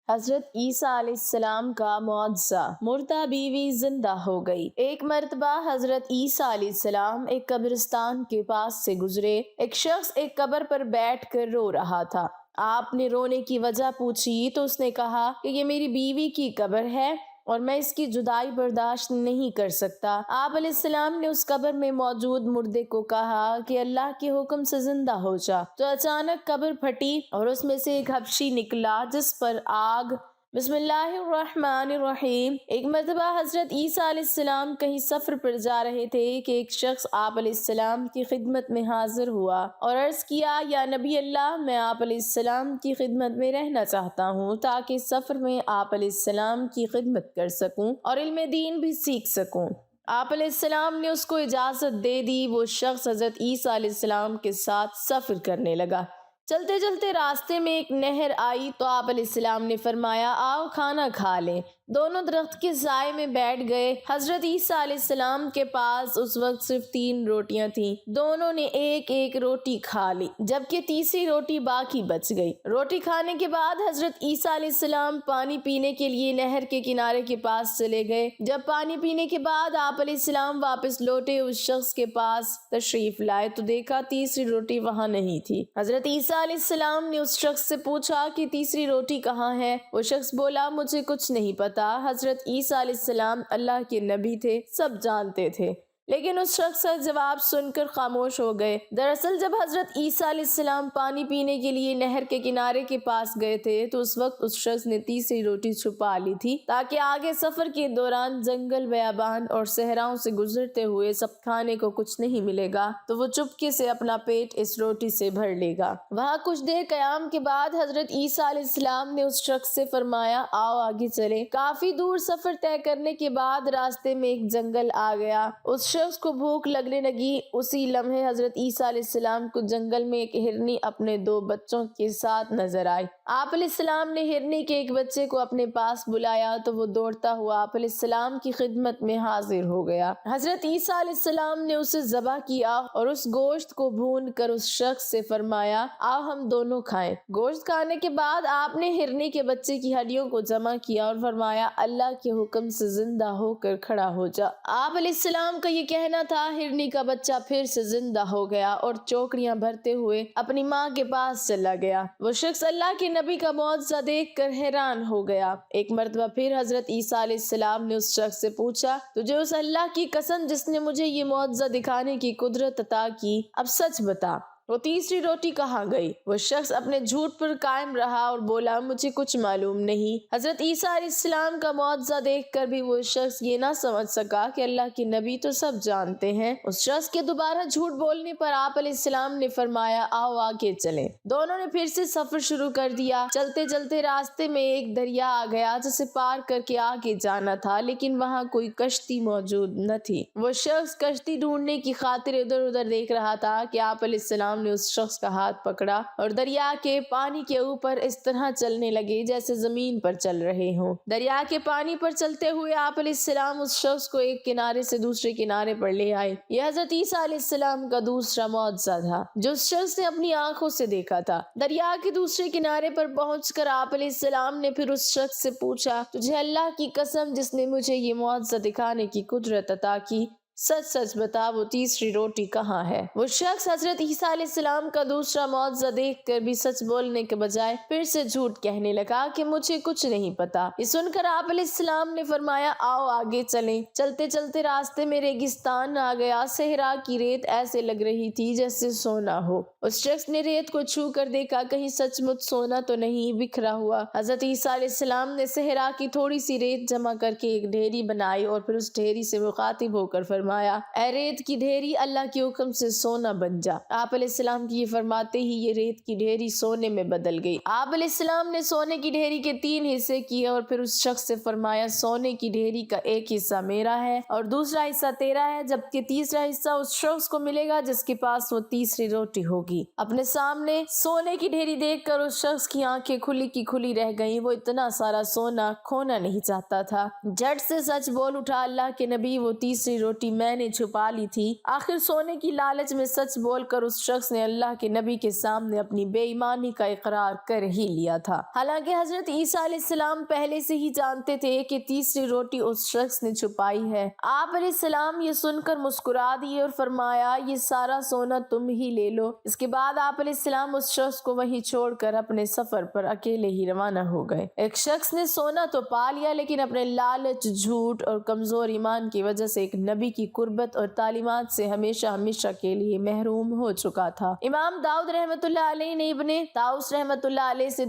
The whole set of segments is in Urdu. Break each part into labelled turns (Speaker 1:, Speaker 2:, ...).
Speaker 1: حضرت عیسیٰ علیہ السلام کا معجزہ، مردہ بیوی زندہ ہو گئی۔ ایک مرتبہ حضرت عیسیٰ علیہ السلام ایک قبرستان کے پاس سے گزرے۔ ایک شخص ایک قبر پر بیٹھ کر رو رہا تھا۔ آپ نے رونے کی وجہ پوچھی تو اس نے کہا کہ یہ میری بیوی کی قبر ہے اور میں اس کی جدائی برداشت نہیں کر سکتا۔ آپ علیہ السلام نے اس قبر میں موجود مردے کو کہا کہ اللہ کے حکم سے زندہ ہو جا، تو اچانک قبر پھٹی اور اس میں سے ایک حبشی نکلا جس پر آگ۔ بسم اللہ الرحمن الرحیم۔ ایک مرتبہ حضرت عیسیٰ علیہ السلام کہیں سفر پر جا رہے تھے کہ ایک شخص آپ علیہ السلام کی خدمت میں حاضر ہوا اور عرض کیا، یا نبی اللہ، میں آپ علیہ السلام کی خدمت میں رہنا چاہتا ہوں تاکہ سفر میں آپ علیہ السلام کی خدمت کر سکوں اور علم دین بھی سیکھ سکوں۔ آپ علیہ السلام نے اس کو اجازت دے دی۔ وہ شخص حضرت عیسیٰ علیہ السلام کے ساتھ سفر کرنے لگا۔ چلتے چلتے راستے میں ایک نہر آئی تو آپ علیہ السلام نے فرمایا، آؤ کھانا کھا لیں۔ دونوں درخت کے سائے میں بیٹھ گئے۔ حضرت عیسیٰ علیہ السلام کے پاس اس وقت صرف 3 روٹیاں تھیں۔ دونوں نے ایک ایک روٹی کھا لی جبکہ تیسری روٹی باقی بچ گئی۔ روٹی کھانے کے بعد حضرت عیسیٰ علیہ السلام پانی پینے کے لیے نہر کے کنارے کے پاس چلے گئے۔ جب پانی پینے کے بعد آپ علیہ السلام واپس لوٹے، اس شخص کے پاس تشریف لائے تو دیکھا تیسری روٹی وہاں نہیں تھی۔ حضرت عیسیٰ علیہ السلام نے اس شخص سے پوچھا کہ تیسری روٹی کہاں ہے؟ وہ شخص بولا، مجھے کچھ نہیں پتا۔ حضرت عیسیٰ علیہ السلام اللہ کے نبی تھے، سب جانتے تھے، لیکن اس شخص کا جواب سن کر خاموش ہو گئے۔ دراصل جب حضرت عیسیٰ علیہ السلام پانی پینے کے لیے نہر کے کنارے کے پاس گئے تھے تو اس وقت اس شخص نے تیسری روٹی چھپا لی تھی تاکہ آگے سفر کے دوران جنگل، بیابان اور صحراؤں سے گزرتے ہوئے سب کھانے کو کچھ نہیں ملے گا تو وہ چپکے سے اپنا پیٹ اس روٹی سے بھر لے گا۔ وہاں کچھ دیر قیام کے بعد حضرت عیسیٰ علیہ السلام نے اس شخص سے فرمایا، آؤ آگے چلیں۔ کافی دور سفر طے کرنے کے بعد راستے میں ایک جنگل آ گیا۔ اس شخص کو بھوک لگنے لگی۔ اسی لمحے حضرت عیسیٰ علیہ السلام کو جنگل میں ایک ہرنی اپنے 2 بچوں کے ساتھ نظر آئی۔ آپ علیہ السلام نے ہرنی کے ایک بچے کو اپنے پاس بلایا تو وہ دوڑتا ہوا آپ علیہ السلام کی خدمت میں حاضر ہو گیا۔ حضرت عیسیٰ علیہ السلام نے اسے ذبح کیا اور اس گوشت کو بھون کر اس شخص سے فرمایا، آؤ ہم دونوں کھائیں۔ گوشت کھانے کے بعد آپ نے ہرنی کے بچے کی ہڈیوں کو جمع کیا اور فرمایا، اللہ کے حکم سے زندہ ہو کر کھڑا ہو جا۔ آپ علیہ السلام کا یہ کہنا تھا۔ ہرنی کا بچہ پھر سے زندہ ہو گیا اور چوکڑیاں بھرتے ہوئے اپنی ماں کے پاس چلا گیا۔ وہ شخص اللہ کے نبی کا معجزہ دیکھ کر حیران ہو گیا۔ ایک مرتبہ پھر حضرت عیسیٰ علیہ السلام نے اس شخص سے پوچھا، تجھے اس اللہ کی قسم جس نے مجھے یہ معجزہ دکھانے کی قدرت عطا کی، اب سچ بتا، وہ تیسری روٹی کہاں گئی؟ وہ شخص اپنے جھوٹ پر قائم رہا اور بولا، مجھے کچھ معلوم نہیں۔ حضرت عیسیٰ علیہ السلام کا معجزہ دیکھ کر بھی وہ شخص یہ نہ سمجھ سکا کہ اللہ کے نبی تو سب جانتے ہیں۔ اس شخص کے دوبارہ جھوٹ بولنے پر آپ علیہ السلام نے فرمایا، آؤ آگے چلیں۔ دونوں نے پھر سے سفر شروع کر دیا۔ چلتے چلتے راستے میں ایک دریا آ گیا جسے پار کر کے آگے جانا تھا، لیکن وہاں کوئی کشتی موجود نہ تھی۔ وہ شخص کشتی ڈھونڈنے کی خاطر ادھر ادھر دیکھ رہا تھا کہ آپ علیہ السلام نے اس شخص کا ہاتھ پکڑا اور دریا کے پانی کے اوپر اس طرح چلنے لگے جیسے زمین پر چل رہے ہوں۔ دریا کے پانی پر چلتے ہوئے آپ علیہ السلام اس شخص کو ایک کنارے سے دوسرے کنارے پر لے آئے۔ یہ حضرت عیسیٰ علیہ السلام کا دوسرا معجزہ تھا جو اس شخص نے اپنی آنکھوں سے دیکھا تھا۔ دریا کے دوسرے کنارے پر پہنچ کر آپ علیہ السلام نے پھر اس شخص سے پوچھا، تجھے اللہ کی قسم جس نے مجھے یہ معجزہ دکھانے کی قدرت عطا کی، سچ سچ بتا، وہ تیسری روٹی کہاں ہے؟ وہ شخص حضرت عیسیٰ علیہ السلام کا دوسرا معجزہ دیکھ کر بھی سچ بولنے کے بجائے پھر سے جھوٹ کہنے لگا کہ مجھے کچھ نہیں پتا۔ یہ سن کر آپ علیہ السلام نے فرمایا، آؤ آگے چلیں۔ چلتے چلتے راستے میں ریگستان آ گیا۔ صحرا کی ریت ایسے لگ رہی تھی جیسے سونا ہو۔ اس شخص نے ریت کو چھو کر دیکھا، کہیں سچ مچ سونا تو نہیں بکھرا ہوا۔ حضرت عیسیٰ علیہ السلام نے صحرا کی تھوڑی سی ریت جمع کر کے ایک ڈھیری بنائی اور پھر اس ڈھیری سے مخاطب ہو کر فرمایا، اے ریت کی ڈھیری، اللہ کے حکم سے سونا بن جا۔ آپ علیہ السلام کی یہ فرماتے ہی یہ ریت کی ڈھیری سونے میں بدل گئی۔ آپ علیہ السلام نے سونے کی ڈھیری کے 3 حصے کیے اور پھر اس شخص سے فرمایا، سونے کی ڈھیری کا ایک حصہ میرا ہے اور دوسرا حصہ تیرا ہے، جبکہ تیسرا حصہ اس شخص کو ملے گا جس کے پاس وہ تیسری روٹی ہوگی۔ اپنے سامنے سونے کی ڈھیری دیکھ کر اس شخص کی آنکھیں کھلی کی کھلی رہ گئیں۔ وہ اتنا سارا سونا کھونا نہیں چاہتا تھا۔ جھٹ سے سچ بول اٹھا، اللہ کے نبی، وہ تیسری روٹی میں نے چھپا لی تھی۔ آخر سونے کی لالچ میں سچ بول کر اس شخص نے اللہ کے نبی کے سامنے اپنی بے ایمانی کا اقرار کر ہی لیا تھا۔ حالانکہ حضرت عیسیٰ علیہ السلام پہلے سے ہی جانتے تھے کہ تیسری روٹی اس شخص نے چھپائی ہے۔ آپ علیہ السلام یہ سن کر مسکرا دیے اور فرمایا یہ سارا سونا تم ہی لے لو۔ اس کے بعد آپ علیہ السلام اس شخص کو وہیں چھوڑ کر اپنے سفر پر اکیلے ہی روانہ ہو گئے۔ ایک شخص نے سونا تو پا لیا لیکن اپنے لالچ، جھوٹ اور کمزور ایمان کی وجہ سے ایک نبی کی قربت اور تعلیمات سے ہمیشہ ہمیشہ کے لیے محروم ہو چکا تھا۔ امام داؤد رحمۃ اللہ علیہ نے ابن طاؤس رحمۃ اللہ علیہ سے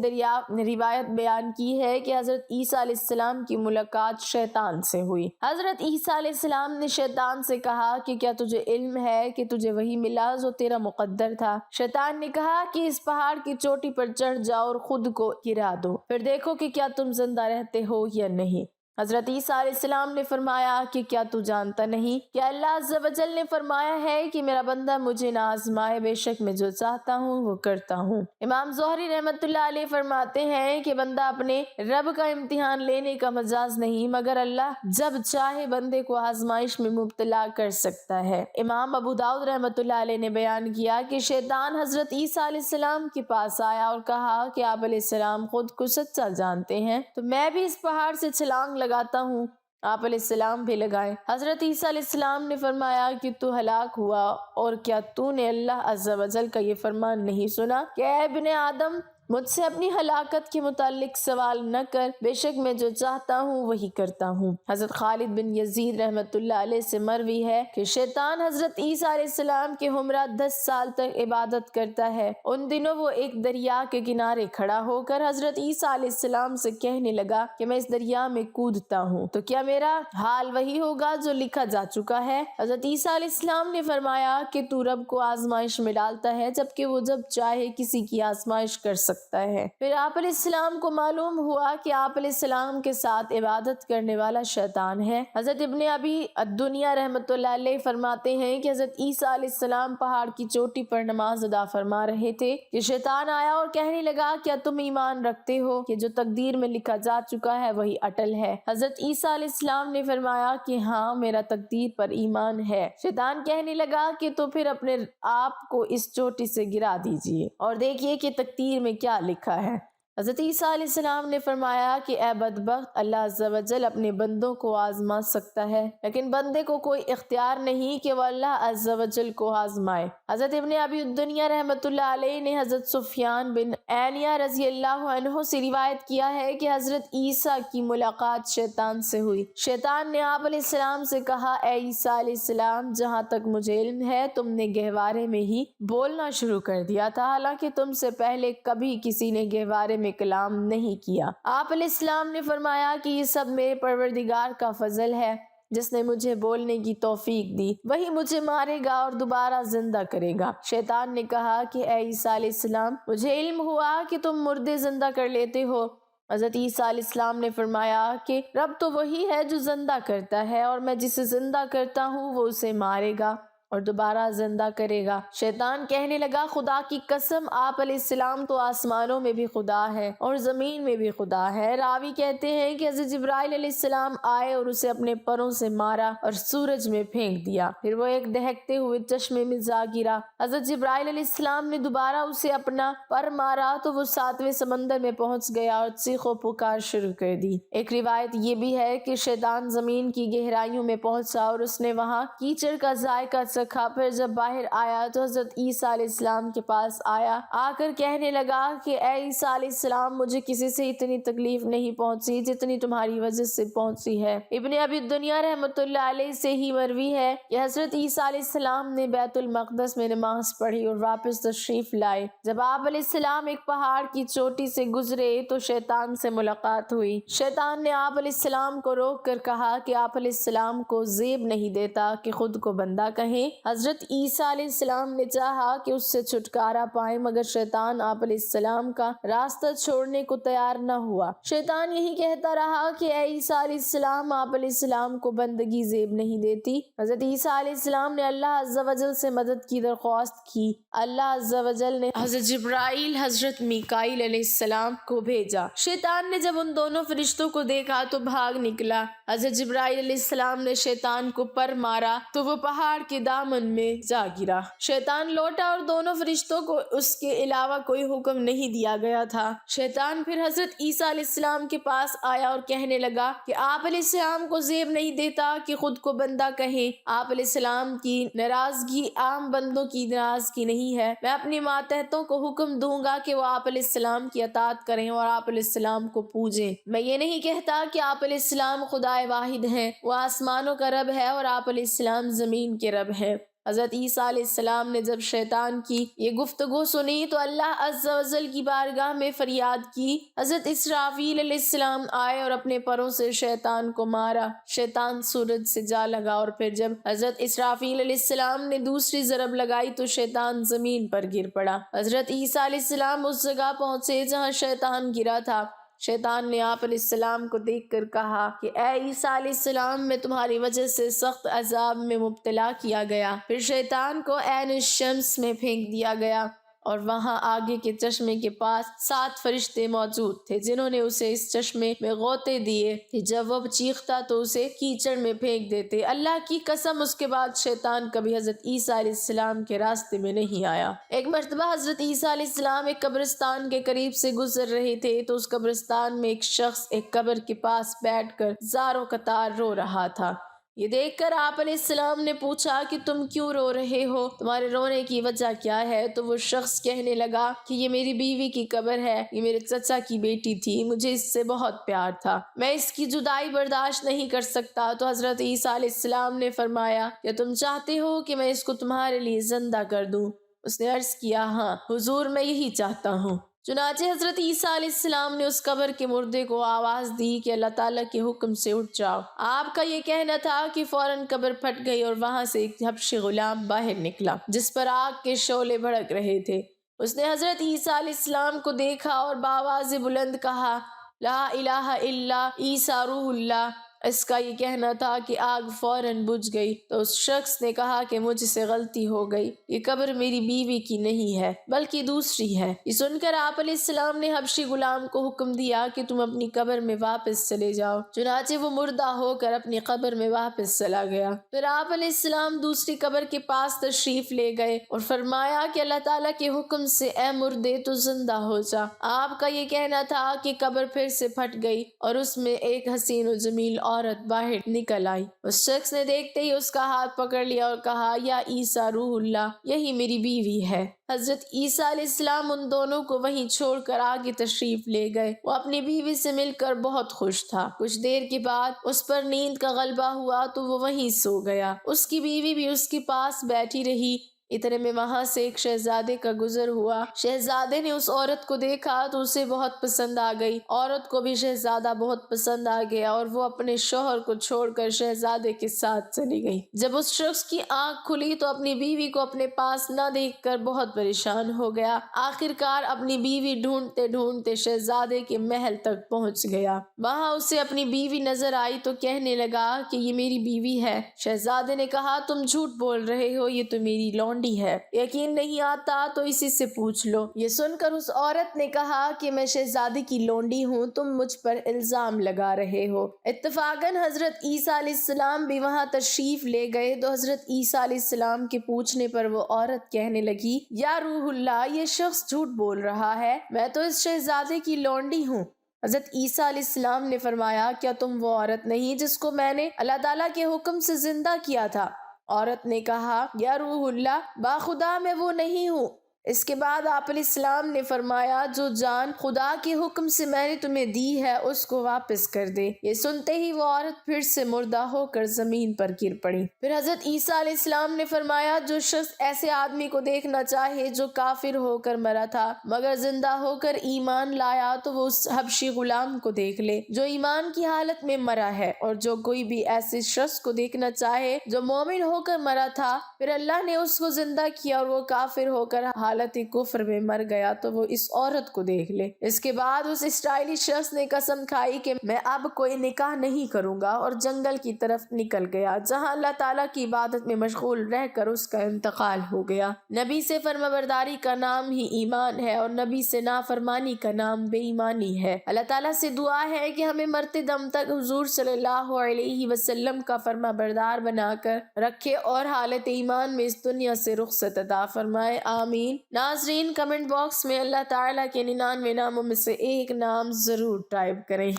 Speaker 1: روایت بیان کی ہے کہ حضرت عیسیٰ علیہ السلام کی ملاقات شیطان سے ہوئی۔ حضرت عیسیٰ علیہ السلام نے شیطان سے کہا کہ کیا تجھے علم ہے کہ تجھے وہی ملا جو تیرا مقدر تھا؟ شیطان نے کہا کہ اس پہاڑ کی چوٹی پر چڑھ جاؤ اور خود کو گرا دو، پھر دیکھو کہ کیا تم زندہ رہتے ہو یا نہیں۔ حضرت عیسیٰ علیہ السلام نے فرمایا کہ کیا تو جانتا نہیں کہ اللہ عز و جل نے فرمایا ہے کہ میرا بندہ مجھے نہ آزمائے، بے شک میں جو چاہتا ہوں وہ کرتا ہوں۔ امام زہری رحمۃ اللہ علیہ فرماتے ہیں کہ بندہ اپنے رب کا امتحان لینے کا مجاز نہیں، مگر اللہ جب چاہے بندے کو آزمائش میں مبتلا کر سکتا ہے۔ امام ابو داؤد رحمۃ اللہ علیہ نے بیان کیا کہ شیطان حضرت عیسیٰ علیہ السلام کے پاس آیا اور کہا کہ آپ علیہ السلام خود کو سچا جانتے ہیں تو میں بھی اس پہاڑ سے چھلانگ لگاتا ہوں۔ آپ علیہ السلام بھی لگائے۔ حضرت عیسیٰ علیہ السلام نے فرمایا کہ تو ہلاک ہوا، اور کیا تو نے اللہ عز و جل کا یہ فرمان نہیں سنا کہ اے ابن آدم مجھ سے اپنی ہلاکت کے متعلق سوال نہ کر، بے شک میں جو چاہتا ہوں وہی کرتا ہوں۔ حضرت خالد بن یزید رحمۃ اللہ علیہ سے مروی ہے کہ شیطان حضرت عیسیٰ علیہ السلام کے ہمراہ 10 سال تک عبادت کرتا ہے۔ ان دنوں وہ ایک دریا کے کنارے کھڑا ہو کر حضرت عیسیٰ علیہ السلام سے کہنے لگا کہ میں اس دریا میں کودتا ہوں تو کیا میرا حال وہی ہوگا جو لکھا جا چکا ہے؟ حضرت عیسیٰ علیہ السلام نے فرمایا کہ تو رب کو آزمائش میں ڈالتا ہے جبکہ وہ جب چاہے کسی کی آزمائش کر سکتا ہے۔ پھر آپ علیہ السلام کو معلوم ہوا کہ آپ علیہ السلام کے ساتھ عبادت کرنے والا شیطان ہے۔ حضرت ابن ابی الدنیا رحمۃ اللہ علیہ فرماتے ہیں کہ حضرت عیسیٰ علیہ السلام پہاڑ کی چوٹی پر نماز ادا فرما رہے تھے کہ شیطان آیا اور کہنے لگا کیا تم ایمان رکھتے ہو کہ جو تقدیر میں لکھا جا چکا ہے وہی اٹل ہے؟ حضرت عیسیٰ علیہ السلام نے فرمایا کہ ہاں میرا تقدیر پر ایمان ہے۔ شیطان کہنے لگا کہ تو پھر اپنے آپ کو اس چوٹی سے گرا دیجئے اور دیکھیے کہ تقدیر میں کیا لکھا ہے۔ حضرت عیسیٰ علیہ السلام نے فرمایا کہ اے بدبخت، اللہ عز و جل اپنے بندوں کو آزما سکتا ہے لیکن بندے کو کوئی اختیار نہیں کہ وہ اللہ عز و جل کو آزمائے۔ حضرت ابن ابی الدنیا رحمۃ اللہ علیہ نے حضرت سفیان بن عینیہ رضی اللہ عنہ سے روایت کیا ہے کہ حضرت عیسیٰ کی ملاقات شیطان سے ہوئی۔ شیطان نے آپ علیہ السلام سے کہا اے عیسیٰ علیہ السلام، جہاں تک مجھے علم ہے تم نے گہوارے میں ہی بولنا شروع کر دیا تھا، حالانکہ تم سے پہلے کبھی کسی نے گہوارے میں کلام نہیں کیا۔ آپ علیہ السلام نے فرمایا کہ یہ سب میرے پروردگار کا فضل ہے جس نے مجھے بولنے کی توفیق دی، وہی مجھے مارے گا اور دوبارہ زندہ کرے گا۔ شیطان نے کہا کہ اے عیسیٰ علیہ السلام، مجھے علم ہوا کہ تم مردے زندہ کر لیتے ہو۔ حضرت عیسیٰ علیہ السلام نے فرمایا کہ رب تو وہی ہے جو زندہ کرتا ہے اور میں جسے زندہ کرتا ہوں وہ اسے مارے گا اور دوبارہ زندہ کرے گا۔ شیطان کہنے لگا خدا کی قسم، آپ علیہ السلام تو آسمانوں میں بھی خدا ہے اور زمین میں بھی خدا ہے۔ راوی کہتے ہیں کہ حضرت جبرائیل علیہ السلام آئے اور اسے اپنے پروں سے مارا اور سورج میں پھینک دیا، پھر وہ ایک دہکتے ہوئے چشمے میں جا گرا۔ حضرت جبرائیل علیہ السلام نے دوبارہ اسے اپنا پر مارا تو وہ 7ویں سمندر میں پہنچ گیا اور چیخ و پکار شروع کر دی۔ ایک روایت یہ بھی ہے کہ شیطان زمین کی گہرائیوں میں پہنچا اور اس نے وہاں کیچڑ کا ذائقہ چکھا، پھر جب باہر آیا تو حضرت عیسیٰ علیہ السلام کے پاس آیا، آ کر کہنے لگا کہ اے عیسیٰ علیہ السلام، مجھے کسی سے اتنی تکلیف نہیں پہنچی جتنی تمہاری وجہ سے پہنچی ہے۔ ابن ابی الدنیا رحمۃ اللہ علیہ سے ہی مروی ہے کہ حضرت عیسیٰ علیہ السلام نے بیت المقدس میں نماز پڑھی اور واپس تشریف لائے۔ جب آپ علیہ السلام ایک پہاڑ کی چوٹی سے گزرے تو شیطان سے ملاقات ہوئی۔ شیطان نے آپ علیہ السلام کو روک کر کہا کہ آپ علیہ السلام کو زیب نہیں دیتا کہ خود کو بندہ کہیں حضرت عیسیٰ علیہ السلام نے چاہا کہ اس سے چھٹکارا پائیں، مگر شیطان آپ علیہ السلام کا راستہ چھوڑنے کو تیار نہ ہوا۔ شیطان یہی کہتا رہا کہ اے عیسیٰ علیہ السلام، آپ علیہ السلام کو بندگی زیب نہیں دیتی۔ حضرت عیسیٰ علیہ السلام نے اللہ عز و جل سے مدد کی درخواست کی۔ اللہ عز و جل نے حضرت جبرائیل، حضرت میکائیل علیہ السلام کو بھیجا۔ شیطان نے جب ان دونوں فرشتوں کو دیکھا تو بھاگ نکلا۔ حضرت جبرائیل علیہ السلام نے شیطان کو پر مارا تو وہ پہاڑ کے دامن میں جا گرا۔ شیطان لوٹا اور دونوں فرشتوں کو اس کے علاوہ کوئی حکم نہیں دیا گیا تھا۔ شیطان پھر حضرت عیسیٰ علیہ السلام کے پاس آیا اور کہنے لگا کہ آپ علیہ السلام کو زیب نہیں دیتا کہ خود کو بندہ کہیں۔ آپ علیہ السلام کی ناراضگی عام بندوں کی ناراضگی نہیں ہے۔ میں اپنی ماتحتوں کو حکم دوں گا کہ وہ آپ علیہ السلام کی اطاعت کریں اور آپ علیہ السلام کو پوجیں۔ میں یہ نہیں کہتا کہ آپ علیہ السلام خدائے واحد ہیں، وہ آسمانوں کا رب ہے اور آپ علیہ السلام زمین کے رب ہیں۔ حضرت عیسیٰ علیہ السلام نے جب شیطان کی یہ گفتگو سنی تو اللہ عز و جل کی بارگاہ میں فریاد کی۔ حضرت اسرافیل علیہ السلام آئے اور اپنے پروں سے شیطان کو مارا۔ شیطان سورج سے جا لگا اور پھر جب حضرت اسرافیل علیہ السلام نے دوسری ضرب لگائی تو شیطان زمین پر گر پڑا۔ حضرت عیسیٰ علیہ السلام اس جگہ پہنچے جہاں شیطان گرا تھا۔ شیطان نے آپ علیہ السلام کو دیکھ کر کہا کہ اے عیسیٰ علیہ السلام، میں تمہاری وجہ سے سخت عذاب میں مبتلا کیا گیا۔ پھر شیطان کو عین الشمس میں پھینک دیا گیا اور وہاں آگے کے چشمے کے پاس 7 فرشتے موجود تھے جنہوں نے اسے اس چشمے میں غوطے دیے کہ جب وہ چیختا تو اسے کیچڑ میں پھینک دیتے۔ اللہ کی قسم، اس کے بعد شیطان کبھی حضرت عیسیٰ علیہ السلام کے راستے میں نہیں آیا۔ ایک مرتبہ حضرت عیسیٰ علیہ السلام ایک قبرستان کے قریب سے گزر رہے تھے تو اس قبرستان میں ایک شخص ایک قبر کے پاس بیٹھ کر زاروں قطار رو رہا تھا۔ یہ دیکھ کر آپ علیہ السلام نے پوچھا کہ تم کیوں رو رہے ہو؟ تمہارے رونے کی وجہ کیا ہے؟ تو وہ شخص کہنے لگا کہ یہ میری بیوی کی قبر ہے، یہ میرے چچا کی بیٹی تھی، مجھے اس سے بہت پیار تھا، میں اس کی جدائی برداشت نہیں کر سکتا۔ تو حضرت عیسیٰ علیہ السلام نے فرمایا کہ تم چاہتے ہو کہ میں اس کو تمہارے لیے زندہ کر دوں؟ اس نے عرض کیا ہاں حضور، میں یہی چاہتا ہوں۔ چنانچہ حضرت عیسیٰ علیہ السلام نے اس قبر کے مردے کو آواز دی کہ اللہ تعالیٰ کے حکم سے اٹھ جاؤ۔ آپ کا یہ کہنا تھا کہ فوراً قبر پھٹ گئی اور وہاں سے ایک حبشی غلام باہر نکلا جس پر آگ کے شعلے بھڑک رہے تھے۔ اس نے حضرت عیسیٰ علیہ السلام کو دیکھا اور بآواز بلند کہا لا الہ الا عیسیٰ روح اللہ۔ اس کا یہ کہنا تھا کہ آگ فوراً بجھ گئی تو اس شخص نے کہا کہ مجھ سے غلطی ہو گئی، یہ قبر میری بیوی کی نہیں ہے بلکہ دوسری ہے۔ یہ سن کر آپ علیہ السلام نے حبشی غلام کو حکم دیا کہ تم اپنی قبر میں واپس چلے جاؤ۔ چنانچہ وہ مردہ ہو کر اپنی قبر میں واپس چلا گیا۔ پھر آپ علیہ السلام دوسری قبر کے پاس تشریف لے گئے اور فرمایا کہ اللہ تعالیٰ کے حکم سے اے مردے تو زندہ ہو جا۔ آپ کا یہ کہنا تھا کہ قبر پھر سے پھٹ گئی اور اس میں ایک حسین و جمیل عورت باہر نکل آئی۔ اس شخص نے دیکھتے ہی اس کا ہاتھ پکڑ لیا اور کہا یا عیسیٰ روح اللہ، یہی میری بیوی ہے۔ حضرت عیسیٰ علیہ السلام ان دونوں کو وہیں چھوڑ کر آگے تشریف لے گئے۔ وہ اپنی بیوی سے مل کر بہت خوش تھا۔ کچھ دیر کے بعد اس پر نیند کا غلبہ ہوا تو وہ وہیں سو گیا۔ اس کی بیوی بھی اس کے پاس بیٹھی رہی۔ اتنے میں وہاں سے ایک شہزادے کا گزر ہوا۔ شہزادے نے اس عورت کو دیکھا تو اسے بہت پسند آ گئی۔ عورت کو بھی شہزادہ بہت پسند آ گیا اور وہ اپنے شوہر کو چھوڑ کر شہزادے کے ساتھ چلی گئی۔ جب اس شخص کی آنکھ کھلی تو اپنی بیوی کو اپنے پاس نہ دیکھ کر بہت پریشان ہو گیا۔ آخر کار اپنی بیوی ڈھونڈتے ڈھونڈتے شہزادے کے محل تک پہنچ گیا۔ وہاں اسے اپنی بیوی نظر آئی تو کہنے لگا کہ یہ میری بیوی ہے۔ شہزادے نے کہا تم جھوٹ بول رہے ہو، یہ تو میری لونڈی ہے، یقین نہیں آتا تو اسی سے پوچھ لو۔ یہ سن کر اس عورت نے کہا کہ میں شہزادی کی لونڈی ہوں، تم مجھ پر الزام لگا رہے ہو۔ اتفاقاً حضرت عیسیٰ علیہ السلام بھی وہاں تشریف لے گئے تو حضرت عیسیٰ علیہ السلام کے پوچھنے پر وہ عورت کہنے لگی یا روح اللہ، یہ شخص جھوٹ بول رہا ہے، میں تو اس شہزادے کی لونڈی ہوں۔ حضرت عیسیٰ علیہ السلام نے فرمایا کیا تم وہ عورت نہیں جس کو میں نے اللہ تعالیٰ کے حکم سے زندہ کیا تھا؟ عورت نے کہا یا روح اللہ، باخدا میں وہ نہیں ہوں۔ اس کے بعد آپ علیہ السلام نے فرمایا جو جان خدا کے حکم سے میں نے تمہیں دی ہے اس کو واپس کر دے۔ یہ سنتے ہی وہ عورت پھر سے مردہ ہو کر زمین پر گر پڑی۔ پھر حضرت عیسیٰ علیہ السلام نے فرمایا جو شخص ایسے آدمی کو دیکھنا چاہے جو کافر ہو کر مرا تھا مگر زندہ ہو کر ایمان لایا تو وہ اس حبشی غلام کو دیکھ لے جو ایمان کی حالت میں مرا ہے، اور جو کوئی بھی ایسے شخص کو دیکھنا چاہے جو مومن ہو کر مرا تھا پھر اللہ نے اس کو زندہ کیا اور وہ کافر ہو کر حالت کفر میں مر گیا تو وہ اس عورت کو دیکھ لے۔ اس کے بعد اس اسرائیلی شخص نے قسم کھائی کہ میں اب کوئی نکاح نہیں کروں گا، اور جنگل کی طرف نکل گیا جہاں اللہ تعالیٰ کی عبادت میں مشغول رہ کر اس کا انتقال ہو گیا۔ نبی سے فرمانبرداری کا نام ہی ایمان ہے اور نبی سے نافرمانی کا نام بے ایمانی ہے۔ اللہ تعالیٰ سے دعا ہے کہ ہمیں مرتے دم تک حضور صلی اللہ علیہ وسلم کا فرما بردار بنا کر رکھے اور حالت ایمان میں اس دنیا سے رخصت عطا فرمائے، آمین۔ ناظرین، کمنٹ باکس میں اللہ تعالیٰ کے 99 ناموں میں سے ایک نام ضرور ٹائپ کریں۔